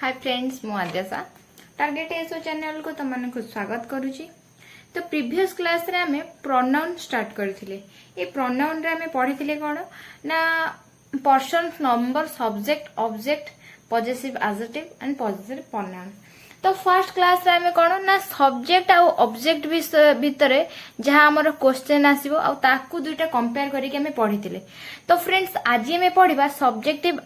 Hi friends मु Adyasha target SO channel को तुम को स्वागत करुच्ची। तो प्रीवियस क्लास रे आमे प्रोनाउन स्टार्ट करथिले। ए प्रोनाउन रे आमे पढिथिले कोन ना person number subject object positive adjective and positive pronoun. तो फर्स्ट क्लास रे आमे कोन ना सब्जेक्ट आ ऑब्जेक्ट भितरे जहां हमर क्वेश्चन आसीबो आ ताकू दुइटा कंपेयर करी के हमें पढिथिले। तो फ्रेंड्स आज हमें पढिबा subjective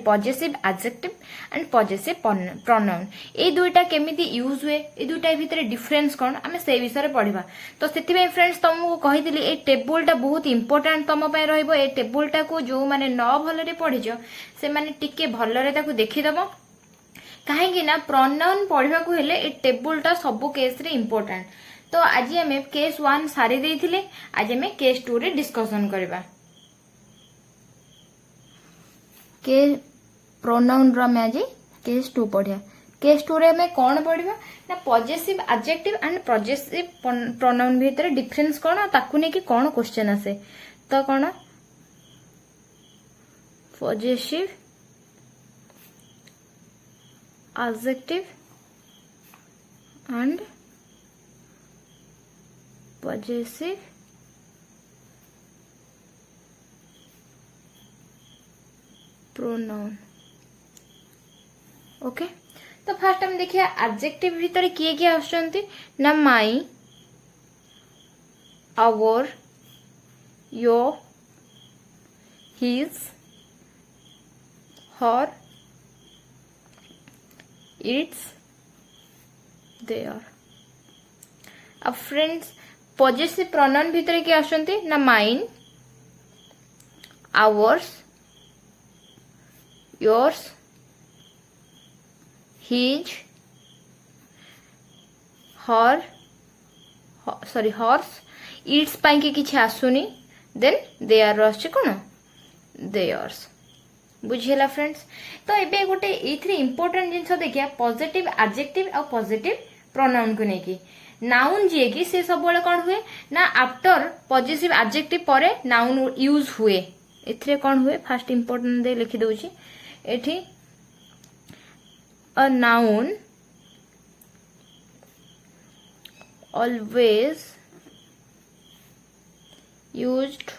positive adjective and positive pronoun ए दुइटा केमिति यूज हुए ए दुइटा भितरे डिफरेंस कोन हमें से विषय रे पढिबा। तो सेति में फ्रेंड्स तुमको कहिथिली ए टेबलटा बहुत इंपोर्टेंट तम पय रहइबो। ए टेबलटा को जो माने न भलरे पढिजो से माने टिके भलरे ताकू देखि दबो कहीं ना प्रोनाउन पढ़ा को हेले ए टेबलटा सब केस रे इंपोर्टेंट। तो आज हमें केस 1 सारी देइथिले, आज हमें केस 2 रे डिस्कशन करबा। के प्रोनाउन रा में आज केस 2 पढ़िया। केस 2 रे हमें कौन पढ़िबा ना positive adjective and positive pronoun भीतर डिफरेंस कौन ताकू ने कि कौन क्वेश्चन आसे। तो कौन positive adjective and possessive pronoun। Okay तो फर्स्ट हम देखिए एडजेक्टिव भीतर किए किए आछंती ना my our your his her its their. अब फ्रेंड्स पॉजिटिव प्रोनाउन भीतर किए आछंती ना mine ours yours his her sorry hers its पाई के किछि आसुनी देन देयर आछे कोन देयर्स। बुझिला फ्रेंड्स। तो एबे गोटे एथरे इंपोर्टेंट जिंस देखिया पॉजिटिव एडजेक्टिव और पॉजिटिव प्रोनाउन को नेकी नाउन जे की से सब बेले कोन हुए ना आफ्टर पॉजिटिव एडजेक्टिव परे नाउन यूज हुए। एथरे कोन हुए फर्स्ट इंपोर्टेंट दे लिखि दउची एठी अ noun always used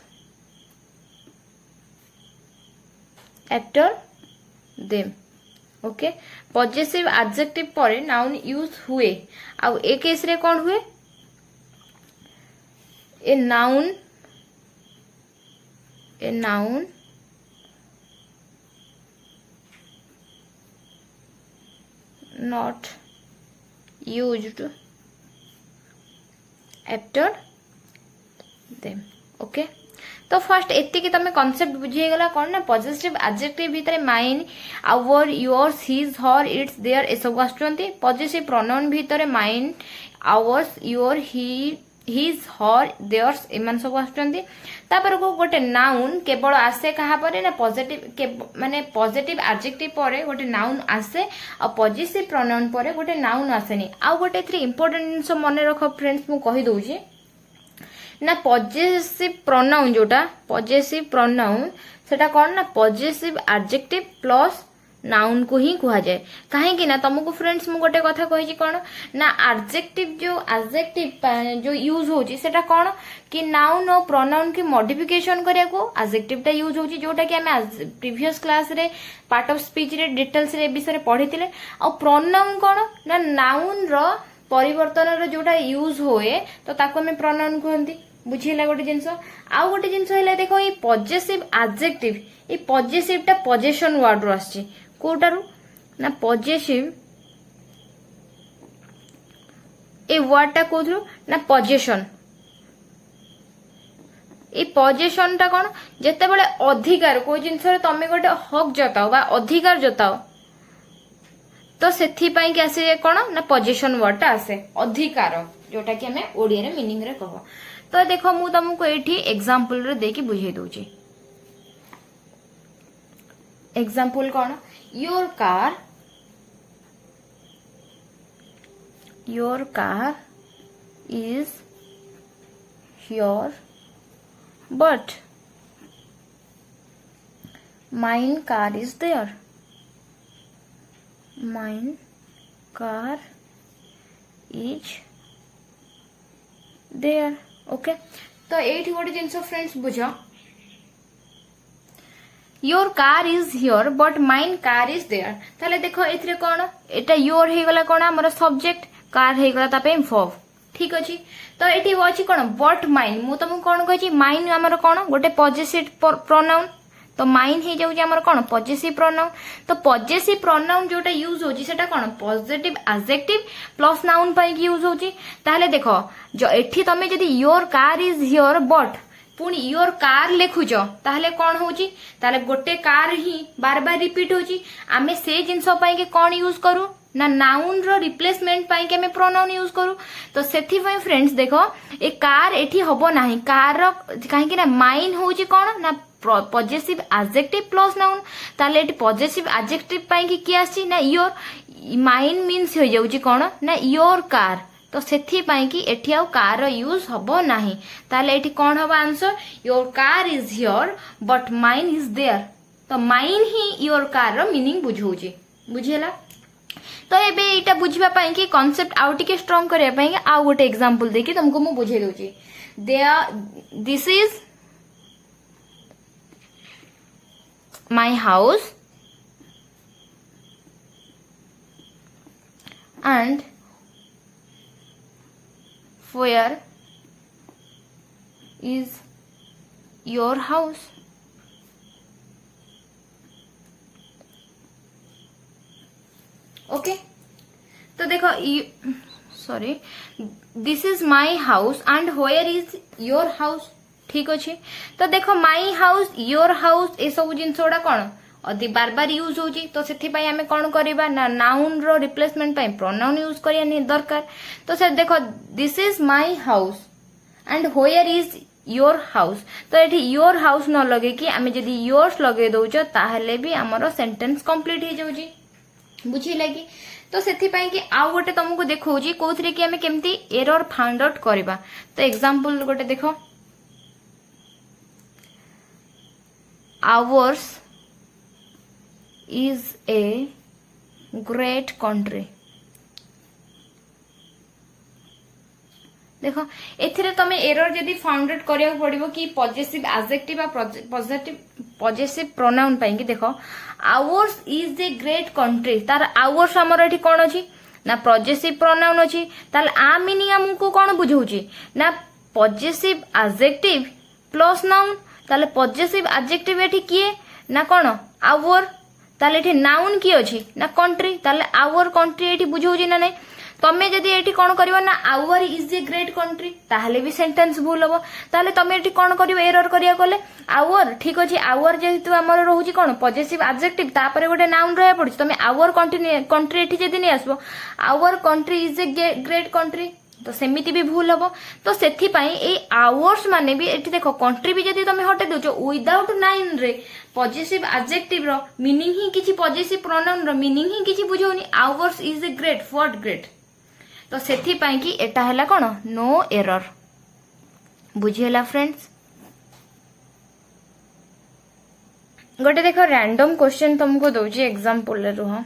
after them। Okay positive adjective पर नाउन यूज हुए आ ए केस रे कौन हुए ए noun not used after them. Okay तो फर्स्ट एति की तमे कांसेप्ट बुझी गला कोन ना पॉजिटिव एडजेक्टिव भीतर mine our yours his her its their ए सब आछंती। पॉजिटिव प्रोनाउन भीतर mine ours your his her theirs एमान सब आछंती। तापर को गोटे नाउन केवल आसे कहा परे ना पॉजिटिव माने पॉजिटिव एडजेक्टिव परे गोटे नाउन आसे आ पॉजिटिव प्रोनाउन परे गोटे नाउन आसेनी। आ गोटे थ्री इंपोर्टेंट जिंस मने रखो फ्रेंड्स मु कहि दउची ना पॉजिटिव प्रोनाउन जोटा पॉजिटिव प्रोनाउन सेटा कौन ना पॉजिटिव एडजेक्टिव प्लस नाउन को ही कहा जाए। कहीं ना तुमको फ्रेंड्स मु गोटे कथा कहि कौन ना एडजेक्टिव जो यूज होची सेटा कौन कि नाउन और प्रोनाउन की मॉडिफिकेशन करिया को एडजेक्टिव टा यूज होची जोटा कि हमें प्रीवियस क्लास रे पार्ट ऑफ स्पीच रे डिटेल्स रे विषय पढ़िथिले। और प्रोनाउन कौन ना नाउन रो परिवर्तन रो जोटा यूज होए तो ताको हमें प्रोनाउन कहंती। बुझिला गोटे जिंस आउ गोटे जिंस हेले देखो ये पॉजिटिव एडजेक्टिव ये पॉजिटिव टा पोजेशन वर्ड रो आछि कोटारू ना पॉजिटिव ए वर्ड टा कोथरू ना पोजेशन। ए पोजेशन टा कोन जते बेले अधिकार को जिंस रे तमे गोटे हक जताओ बा अधिकार जताओ तो सेथि पई के आसे कोन ना पोजेशन वर्ड टा आसे अधिकार जोटा कि हमें ओडिया रे मीनिंग रे कहबो। तो देखो मु तुमको एठी एग्जांपल रे देकी बुझाई दउची। एग्जांपल कौन your car is here but mine car is there. Mine car is there. Okay, तो एठी गोटे जिनस फ्रेंड्स बुझ, your car is here but mine car is there. ताले देखो एथिरे कोन एटा योर हे गला कोन हमर सब्जेक्ट, कार हे गला तापे वर्ब। ठीक अछि, तो एठी होछि कोन बट माइन। मु तुमको कोन कहछि माइन हमर कोन गोटे पॉजिटिव प्रोनाउन, तो माइन हे जाउछि हमर कोन पॉजिटिव प्रोनाउन। तो पॉजिटिव प्रोनाउन जोटा यूज होछि सेटा कोन पॉजिटिव एडजेक्टिव प्लस नाउन पई की यूज होछि। ताले देखो जो एठी तमे जदी your car is here but पुणी योर कार लिखुच ताहले कौन होची, ताहले गोटे कार ही बार बार रिपीट होची। आमे से जिनस पाई के कौन यूज करू ना नाउन रो रिप्लेसमेंट पाई के हमें प्रोनाउन यूज करू। तो सेथि पई फ्रेंड्स देखो ए कार एठी हबो नाही, कार रो काहे कि ना माइन होची कौन ना पॉजिटिव एडजेक्टिव प्लस नाउन। ताहले एठी पॉजिटिव एडजेक्टिव पाई कि की आसी ना योर, माइन मीन्स हो जाउची कौन ना योर कार। तो सेथि पाई कि एठी आउ कार यूज हबो नाही। ताले एठी कोन हबो answer, your car is here but mine is there. तो माइन ही योर कार रो मीनिंग बुझौची, बुझियला। तो एबे एटा बुझिबा पाई कि कांसेप्ट आउ टिके स्ट्रांग करिया पाई आउ गोटे एग्जांपल देकी तुमको मु बुझे दोची। This is my house and where is your house? Okay, तो देखो sorry, this is my house and where is your house. ठीक अच्छे, तो देखो माई हाउस योर हाउस ए सब जिनस गुड़ा कौन अति बार बार यूज होची। तो सेथि पई हमें कौन करिबा ना नाउन रो रिप्लेसमेंट पई प्रोनाउन यूज करिया नि दरकार। तो से देखो this is my house and where is your house. तो एठी योर हाउस न लगे कि आमे जदी योर्स लगे दउचो ताहले भी हमरो सेंटेंस कंप्लीट हे जाउची, बुझिला कि। तो सेथि पई कि आउ गोटे तुमको देखौची कोथरे कि हमें केमती एरर फाइंड आउट करबा। तो एग्जांपल गोटे देखो, hours is a great country। देखो एथिरे तमे एरर जदी फाउंड आउट करिया पड़िबो कि पॉजिटिव एडजेक्टिव आ पॉजिटिव प्रोनाउन पई कि देखो hours is a great country. तार आवर्स हमर एठी कोन अछि ना पॉजिटिव प्रोनाउन अछि। ताल आ मीनिंग हमको कोन बुझौची ना पॉजिटिव एडजेक्टिव प्लस नाउन। ताले पॉजिटिव एडजेक्टिव एठी किए ना कोन आवर। ताले एठी नाउन की अछि ना कंट्री। ताले आवर कंट्री एठी बुझौजी ना नै। तमे जदी एठी कोन करिवो ना our is a great country ताहले भी सेंटेंस भूल हबो। ताले तमे एठी कोन करिवो एरर करिया कोले आवर। ठीक अछि, आवर जेतु हमर रहउची कोन पॉजिटिव एडजेक्टिव तापरे गोटे नाउन रहया पड़छ। तमे आवर कंट्री एठी जदी नै आसबो our country is a great country तो सेमिति भी भूल हबो। तो सेथि पई ए आवर्स माने भी एठी देखो कंट्री भी जदी तमे हटे दोचो विदाउट नाउन रे पॉजिटिव एडजेक्टिव रो मीनिंग ही किछि पॉजिटिव प्रोनाउन रो मीनिंग ही किछि बुझौनी। Ours is a great, what great. तो सेथि पई कि एटा हला कोन नो एरर, बुझियला फ्रेंड्स। गोटे देखो रैंडम क्वेश्चन तुमको दोची एग्जांपल रे रुह।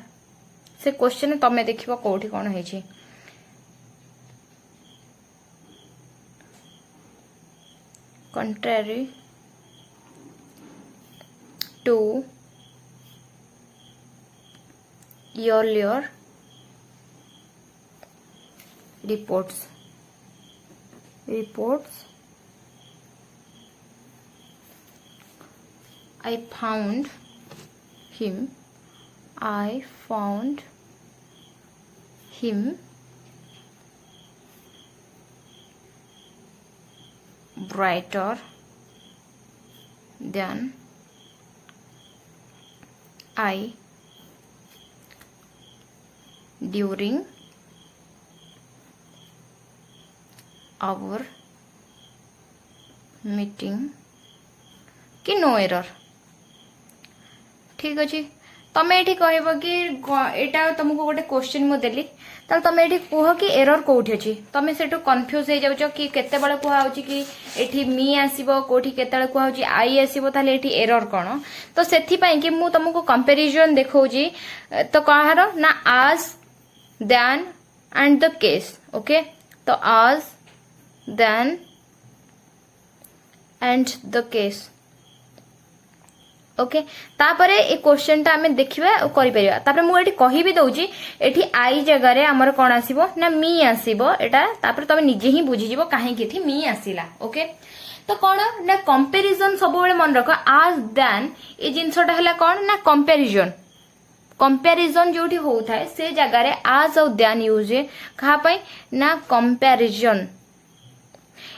से क्वेश्चन तमे देखिबो कोठी कोन हेछि। contrary to earlier reports I found him brighter than I during our meeting कि नो एरर। ठीक अच्छे, तमे एठी कहबो कि एटा तुमको गोटे क्वेश्चन मु देली ताल तमे एठी कह कि एरर कोठी अछि तमे सेटु कंफ्यूज हे जाउछ कि केते बेले कुहा होछि कि एठी मी आसीबो कोठी केते बेले कुहा होछि आई आसीबो ताले एठी एरर कोन तो सेथि पई कि मु तुमको कंपैरिजन देखौछि तो कहारो ना आज then and the case okay तो आज then and the case okay तापरे ए क्वेश्चन टा हमें देखिबा और करि परिबा तापरे मु एठी कहि भी दउची एठी आई जगह रे हमर कोन आसीबो ना मी आसीबो एटा तापरे तमे निजे ही बुझी जिवो काहे कि थी मी आसीला ओके तो कोन ना कंपैरिजन सब बेले मन रखो आज देन ए जिंसटा हला कोन ना कंपैरिजन जोठी होउथाय से जगह रे आज और देन यूज कहा पई ना कंपैरिजन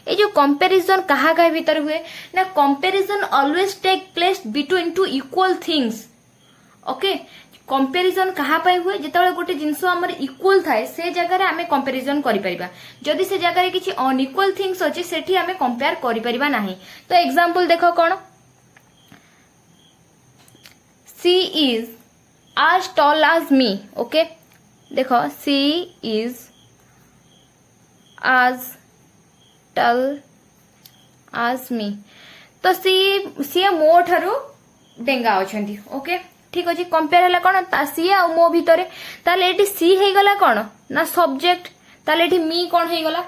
ये जो कंपैरिजन कहा कहा भीतर हुए ना comparison always take place between two equal things okay comparison कहा पाई हुए जेतबेले गोटे जिंस हमर इक्वल थाए से जगह रे हमें कंपैरिजन करि परिबा जदि से जगह रे किछि अनइक्वल थिंग्स अछि सेठी हमें कंपेयर करि परिबा नाही तो एग्जांपल देखो कोन she is as tall as me okay देखो she is as tall as me तो सी मो ठारू डेंगा अछंती ओके ठीक अछि कंपेयर हला कोन ता सी आ मो भितरे ताले एटी सी हे गला कोन ना सब्जेक्ट ताले एटी मी कोन हे गला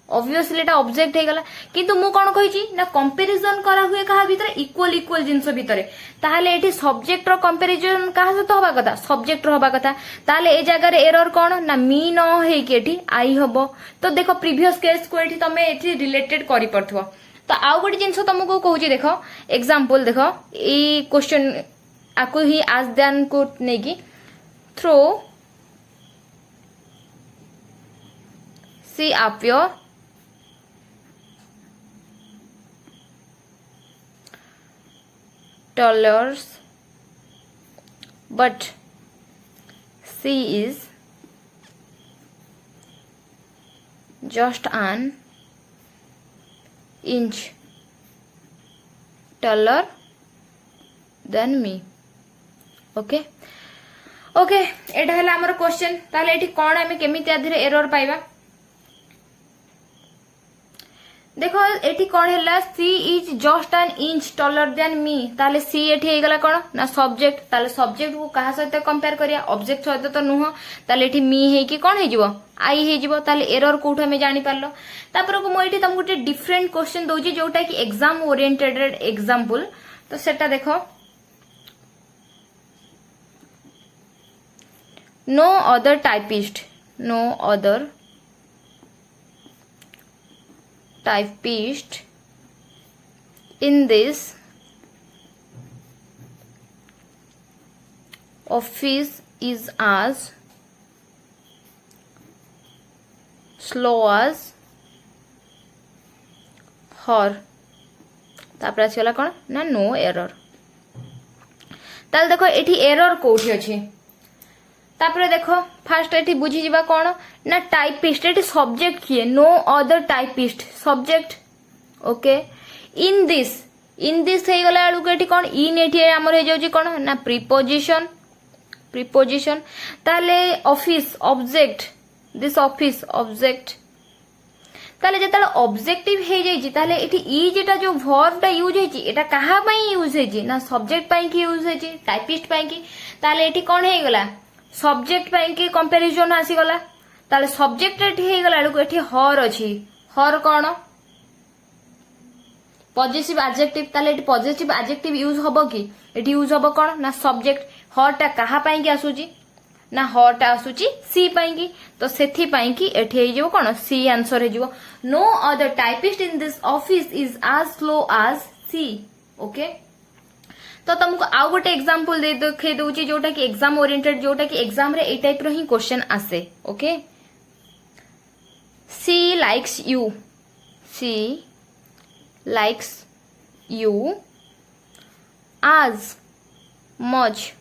ऑब्वियसली एटा ऑब्जेक्ट हे गला किंतु मु कोन कहिची ना कंपैरिजन करा हुए कहा भितरे इक्वल जिंस भितरे ताले एटी सब्जेक्ट रो कंपैरिजन कहा सहित होबा कथा सब्जेक्ट रो होबा कथा ताले ए जगह रे एरर कोन ना मी न हे के एटी आई हबो तो देखो प्रीवियस केस को एटी तमे एटी रिलेटेड करि परथबो तो आउ गोटे जिंस तुमको कहूची देखो एग्जांपल देखो ए क्वेश्चन आकु ही आज देन को नेकी throw c up your dollars but C is just an inch taller than me okay okay एटा हला हमर क्वेश्चन ताले एठी कोन हमें केमिति आधरे एरर पाइबा देखो एठी कोन हला she is just an inch taller than me ताले सी एठी हे गला कोन ना सब्जेक्ट ताले सब्जेक्ट को कहा सहित कंपेयर करिया ऑब्जेक्ट सहित तो नुह ताले एठी मी हे कि कोन हे जिवो आई हे जिवो ताले एरर कोठ हमें जानि पारलो तापर को मो एठी तुमको एक डिफरेंट क्वेश्चन दोजी जोटा कि एग्जाम ओरिएंटेड एग्जांपल तो सेटा देखो no other typist in this office is as slow as her तापर आसीगला कोन ना नो एरर ताल देखो एठी एरर कोठी अछि तापर देखो फास्ट एठी बुझी जिबा कोन ना टाइपिस्ट एठी सब्जेक्ट किए no other typist subject okay in this हे गला आलू के एठी कोन इन एठी हमर हे जाउची कोन ना प्रीपोजिशन ताले office object this office object ताले जेतले ऑब्जेक्टिव हे जाइची ताले एठी ई जेटा जो वर्ब टा यूज हेची एटा कहा पई यूज हेची ना सब्जेक्ट पई की यूज हेची टाइपिस्ट पई की ताले एठी कोन हे गला सब्जेक्ट पई की कंपैरिजन आसी गला ताले सब्जेक्ट एठी हे गला को एठी हर अछि हर कोन पॉजिटिव एडजेक्टिव ताले एठी पॉजिटिव एडजेक्टिव यूज होबो की एठी यूज होबो कोन ना सब्जेक्ट हर टा कहा पई की आसुची ना हर टा आसुची सी पई की तो सेथि पई की एठी हे जो कोन सी आंसर हे जो no other typist in this office is as slow as C okay तो तुमको आउ गोटे एग्जांपल दे देखे दूची जोटा कि एग्जाम ओरिएंटेड जोटा कि एग्जाम रे ए टाइप रो ही क्वेश्चन आसे okay C likes you as much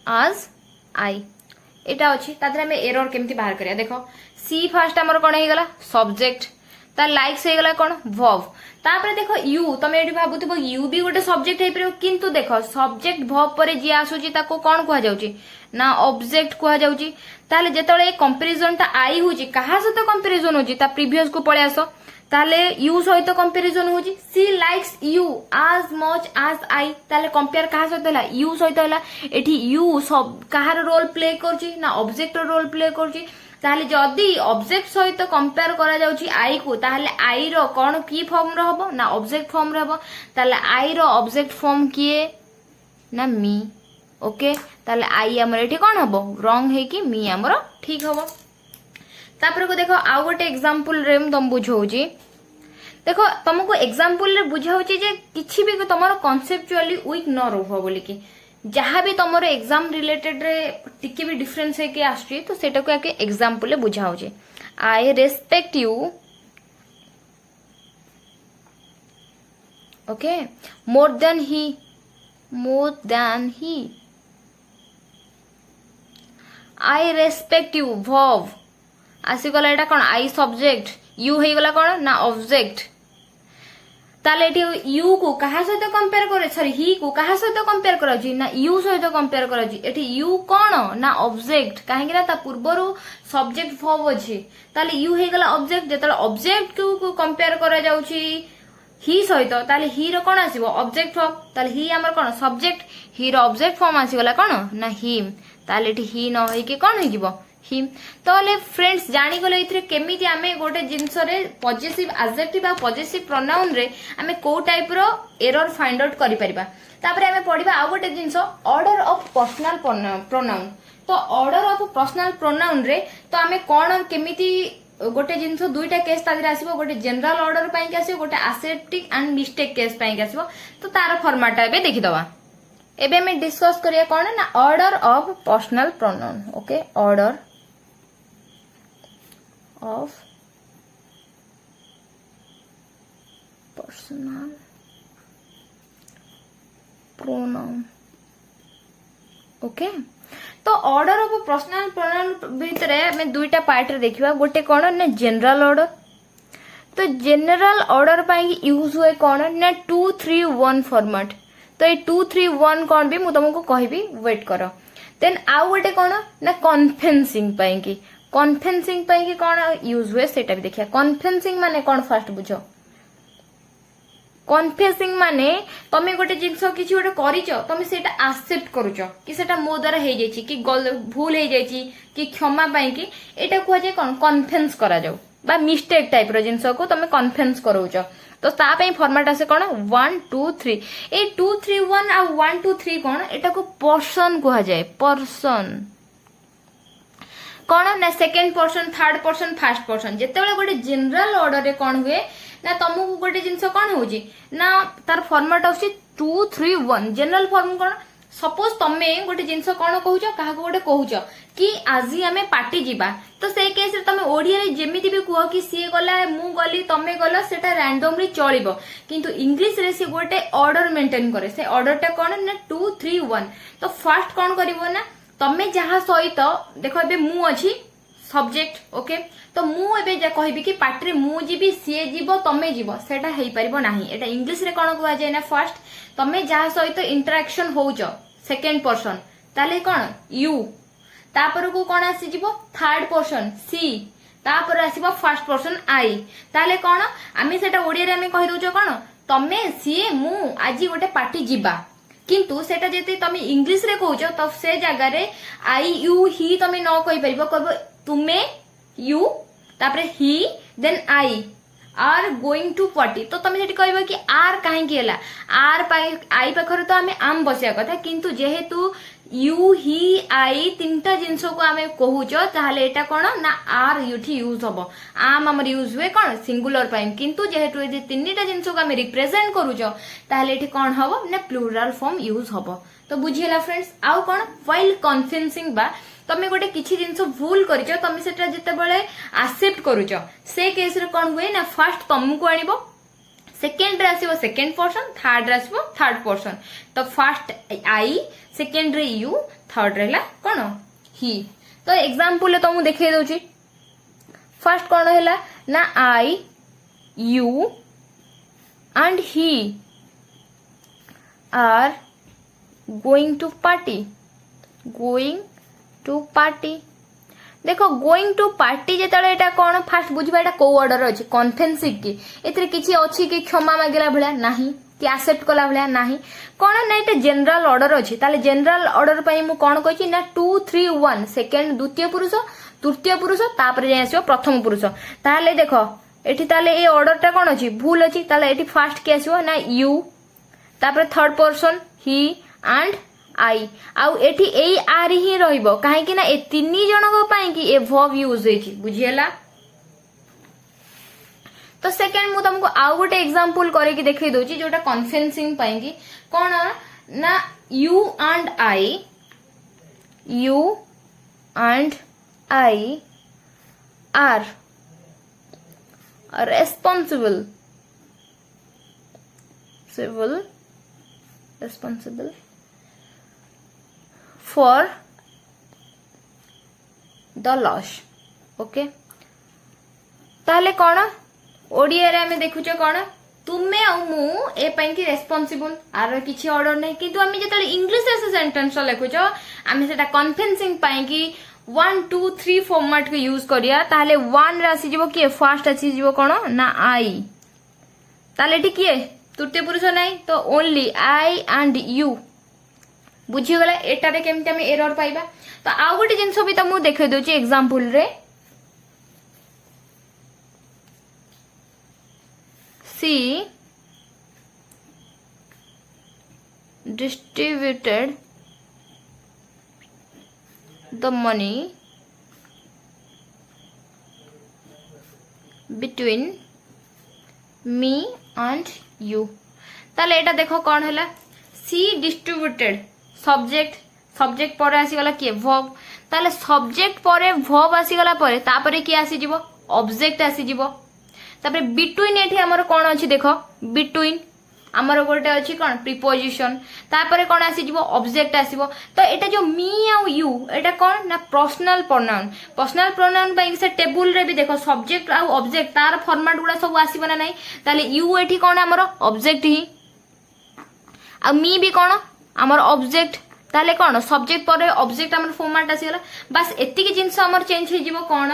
as I एटा अछि तादरे हमें एरर केमति बाहर करिया देखो सी फर्स्ट हमर कोन हे गला सब्जेक्ट तार लाइक्स हो गला कोन वर्ब तापर देखो यू तमे एठी भाबुथिबो यू भी गोटे सब्जेक्ट हे परबो किंतु देखो सब्जेक्ट वर्ब परे जे आसुची ताको कोन कुहा जाउची ना ऑब्जेक्ट कुहा जाउची ताले जेतळे कंपैरिजन ता आई होची कहा सहित कंपैरिजन होची ता प्रीवियस को पळे आसो ताले यू सहित कंपैरिजन होची she likes you as much as I ताले कंपेयर कहा सहित हला यू सहित हला एठी यू सब कहार रोल प्ले करची ना ऑब्जेक्ट रोल प्ले करची ताले जदी ऑब्जेक्ट सहित कंपेयर करा जाउची आई को ताले आई रो कोन की फॉर्म रो हबो ना ऑब्जेक्ट फॉर्म रो हबो ताले आई रो ऑब्जेक्ट फॉर्म किए ना मी ओके ताले आई हमर एठी कोन हबो रॉन्ग है कि मी हमर ठीक हबो तापर को देखो आउ गोटे एग्जांपल रे तुम बुझौची देखो तुमको एग्जांपल रे बुझाउची जे किछि भी तमरो कॉन्सेप्चुअली वीक न रहबो बोली कि जहाँ भी तुम एग्जाम रिलेटेड रे टिके भी डिफरेंस है कि आसुची तो सेटा को आके एग्जांपल रे बुझाउची I respect you okay more than he I respect you verb आसीगला एटा कोन आई सब्जेक्ट यू हे गला कोन ना ऑब्जेक्ट ताले एठी यू को कहा सहित कंपेयर करे सॉरी ही को कहा सहित कंपेयर करजी ना यू सहित कंपेयर करजी एठी यू कोन ना ऑब्जेक्ट काहेकि ना ता पूर्वरु सब्जेक्ट वर्ब अछि ताले यू हे गला ऑब्जेक्ट जेतले ऑब्जेक्ट को कंपेयर करा जाउची ही सहित ताले ही रो कोन आसीबो ऑब्जेक्ट फॉर्म ताले ही हमर कोन सब्जेक्ट ही रो ऑब्जेक्ट फॉर्म आसीगला कोन ना हिम ताले एठी ही न होई के कोन होई जिवो हिम तो फ्रेंड्स जानी गले इथरे केमिति आमे गोटे जिंस रे पॉजिटिव एडजेक्टिव आ पॉजिटिव प्रोनाउन रे आमे को टाइप रो एरर फाइंड आउट करि परिबा तापरे आमे पढिबा आ गोटे जिंस ऑर्डर ऑफ पर्सनल प्रोनाउन तो ऑर्डर ऑफ पर्सनल प्रोनाउन रे तो आमे कोन केमिति गोटे जिंस दुईटा केस तादिर आसीबो गोटे जनरल ऑर्डर पई के आसीबो गोटे एसेप्टिक एंड मिस्टेक केस पई के आसीबो तो तार फॉर्मेट एबे देखि दवा एबे हमें डिस्कस करिया कोन ना order of personal pronoun okay order of personal pronoun okay तो ऑर्डर ऑफ पर्सनल प्रोनाउन भितर हमें दुईटा पार्ट रे देखिबा गोटे कोन ना जनरल ऑर्डर तो जनरल ऑर्डर पाई यूज हुए कोन ना 2 3 1 फॉर्मेट तो ये 2 3 1 कोन भी मु तुमको कहबी वेट करो देन आउ गोटे कोन ना कन्फेंसिंग पाई की कन्फेंसिंग पाई कि कौन यूज हुए सेटा भी देखिया कन्फेंसिंग माने कौन फास्ट बुझो कन्फेसिंग माने तमे गोटे जिंस किछि गोटे करिचो तमे सेटा एक्सेप्ट करूचो कि सेटा मो द्वारा हे जायछि कि भूल हे जायछि कि क्षमा पाई कि एटा कुआ जे कोन कन्फेंस करा जाऊ बा मिस्टेक टाइप रो जिंस को तमे कन्फेंस करूचो तो ता पई फॉर्मेट आसे कोन 1 2 3 ए 2 3 1 आ 1 2 3 कोन एटा को पर्सन कुआ जाय पर्सन कौन ना second person third person first person जेतेबेले गोटे जनरल ऑर्डर रे कौन हुए ना तुमको गोटे जिंस कौन होजी ना तार फॉर्मेट आउची 2 3 1 जनरल फॉर्म कौन सपोज तमे गोटे जिंस कौन कहूचो काहा को गोटे कहूचो कि आजी हमें पार्टी जीवा तो से केस रे तमे ओडिया रे जेमिति भी कुहो कि सी गला मु गली तमे गला सेटा रैंडमली चलिबो किंतु इंग्लिश रे से गोटे ऑर्डर मेंटेन करे से ऑर्डर टा कौन ना 2 3 1 तो फर्स्ट कौन करिवो ना तमे जहा सहित देखो एबे मु अछि सब्जेक्ट ओके तो मु एबे जे कहबी कि पार्टी मु जीबी सी जीवो तमे जीवो सेटा हेई परिबो नाही एटा इंग्लिश रे कोन कुआ जाय ना फर्स्ट तमे जहा सहित इंटरेक्शन होउचो सेकंड पर्सन ताले कोन यू तापर को कोन आसी जीवो थर्ड पर्सन सी तापर आसीबो फर्स्ट पर्सन आई ताले कोन आमी सेटा ओडिया रे आमी कहि दोचो कोन तमे सी मु आजी गोटे पार्टी जीबा किंतु सेटा जेते तमे इंग्लिश रे कहउचो तो से जगह रे आई यू ही तमे न कहि परिबो कहबो तुमे यू तापरे he then I are going to party तो तमे सेठी कहबो कि आर काहे की हला आर पाई आई पाखर तो आमे आम बसिया कथा किंतु जेहेतु यू ही आई तीनटा जिंस को आमे कहउचो ताहाले एटा कोन ना आर यूठी यूज हबो आम हमर यूज हुए कोन सिंगुलर पाई किंतु जेहेतु ए तीनटा जिंस को आमे रिप्रेजेंट करूचो ताहाले एठी कोन हबो ना प्लुरल फॉर्म यूज हबो तो बुझियला फ्रेंड्स आउ कोन व्हाइल कन्फेंसिंग बा तमे गोटे किछि जिंस भूल करिचो तमे सेटा जते बेले एक्सेप्ट करूचो से केस रे कोन हुए ना फर्स्ट तमको आनिबो सेकेंड रे आसीबो सेकेंड पर्सन थर्ड रे आसीबो थर्ड पर्सन तो फर्स्ट आई सेकेंड रे यू थर्ड रे ला कोन ही तो एग्जांपल ले तुमु देखे दोची फर्स्ट कोन हैला ना आई you and he are going to party. Going to party. देखो going to party जेतले Etah cone fast बुझबा एटा को ऑर्डर अछि कन्फेन्सिव की एतरे किछि अछि कि क्षमा मागला भला नाही कि एक्सेप्ट कला भला नाही कोन ना एटा जनरल ऑर्डर अछि ताले जनरल ऑर्डर पई मु कोन कहछि ना 2 3 1 सेकंड द्वितीय पुरुष तृतीय पुरुष तापर जे आसीओ प्रथम पुरुष ताले देखो एठी ताले ए ऑर्डर टा कोन अछि भूल अछि ताले एठी फास्ट के आसीओ ना यू तापर third person he and I आउ एठी एई आर ही रहिबो काहे कि ना ए तिनी जनक पई कि ए वर्ब यूज होइछि बुझियला। तो सेकंड मु तुमको आउ गोटे एग्जांपल करे कि देखै दोछि जोटा कन्फेन्सिंग पई कि कोन ना you and I R responsible for the loss. Okay ताले कौन ओडिया रे हमें देखुचे कौन तुमे आ मु ए पई कि रेस्पोंसिबल आर किछि ऑर्डर नै किंतु हमें जेतले इंग्लिश से सेंटेंस लेखुचो हमें सेटा कन्फेन्सिंग पई कि 1 2 3 फॉर्मेट के यूज करिया ताले 1 रासी जीवो कि फर्स्ट आसी जीवो कोन ना आई ताले टी किए तृतीय पुरुष नै तो ओनली आई एंड यू बुझी गला एटा रे केमते हम एरर पाइबा। तो आ गोटे जिंस भी त मु देखै दोची एग्जांपल रे सी distributed the money between me and you ताले एटा देखो कौन हैला सी डिस्ट्रीब्यूटेड सब्जेक्ट पर आसीगला किए वर्ब ताले सब्जेक्ट पर वर्ब आसीगला पर तापरे की आसी जीवो ऑब्जेक्ट आसी जीवो तापरे बिटवीन एठी हमर कोन अछि देखो बिटवीन हमर गोटे अछि कोन प्रीपोजिशन तापरे कोन आसी जीवो ऑब्जेक्ट आसीबो। तो एटा जो मी आ यू एटा कोन ना पर्सनल प्रोनाउन बाइ से टेबल रे भी देखो सब्जेक्ट आ ऑब्जेक्ट तार फॉर्मेट गुडा सब आसीबो ना नै ताले यू एठी कोन हमर ऑब्जेक्ट ही आ मी भी कोन हमर ऑब्जेक्ट ताले कोन सब्जेक्ट पर ऑब्जेक्ट हमर फॉर्मेट आसीगला बस एति की जिंस हमर चेंज हे जीवो कोन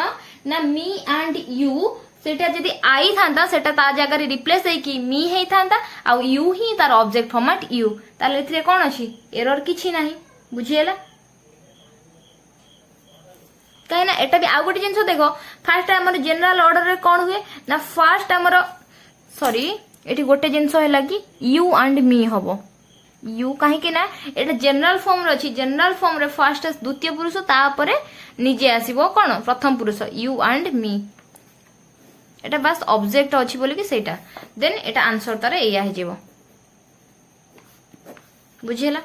ना मी एंड यू सेटा जदी आई थांता सेटा ता जगह रे रिप्लेस हे कि मी हे थांता आ यू ही तार ऑब्जेक्ट फॉर्मेट यू ताले एथरे कोन अछि एरर किछि नाही बुझियला काहे ना एटा भी आ गोटे जिंस देखो फर्स्ट हमर जनरल ऑर्डर रे कोन हुए ना फर्स्ट हमर सॉरी एठी गोटे जिंस हैला कि यू एंड मी हबो यू कहीं कि ना एटा जनरल फॉर्म रे अछि जनरल फॉर्म रे फर्स्ट द्वितीय पुरुष तापरे निजे आसीबो कोन प्रथम पुरुष यू एंड मी एटा बस ऑब्जेक्ट अछि बोले कि सेटा देन एटा आंसर तारे एया हे जेबो बुझियला।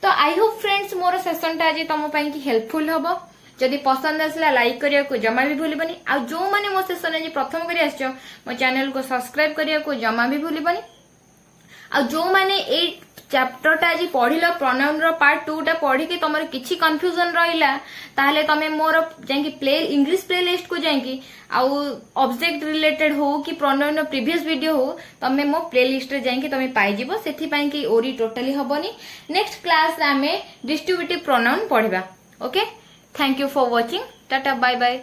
तो I hope friends more session ता आज तम पई कि हेल्पफुल हबो जदि पसंद आसला लाइक करिया को जमा भी भूलिबनी आ जो माने मो सेशन आज प्रथम करी आछो मो चैनल को सब्सक्राइब करिया को जमा भी भूलिबनी आ जो माने ए चैप्टर टा आज पढ़िलो प्रोनाउन रो पार्ट 2 टा पढ़ी कि तमर किछि कंफ्यूजन रहिला ताहले तमे मोर जांकी प्ले इंग्लिश प्लेलिस्ट को जांकी आ ऑब्जेक्ट रिलेटेड हो कि प्रोनाउन रो प्रीवियस वीडियो हो तमे मो प्लेलिस्ट रे जांकी तमे पाई जिवो सेथि पई कि ओरी टोटली हबनी नेक्स्ट क्लास रे हमें डिस्ट्रीब्यूटिव प्रोनाउन पढ़िबा। Okay thank you for watching tata bye bye.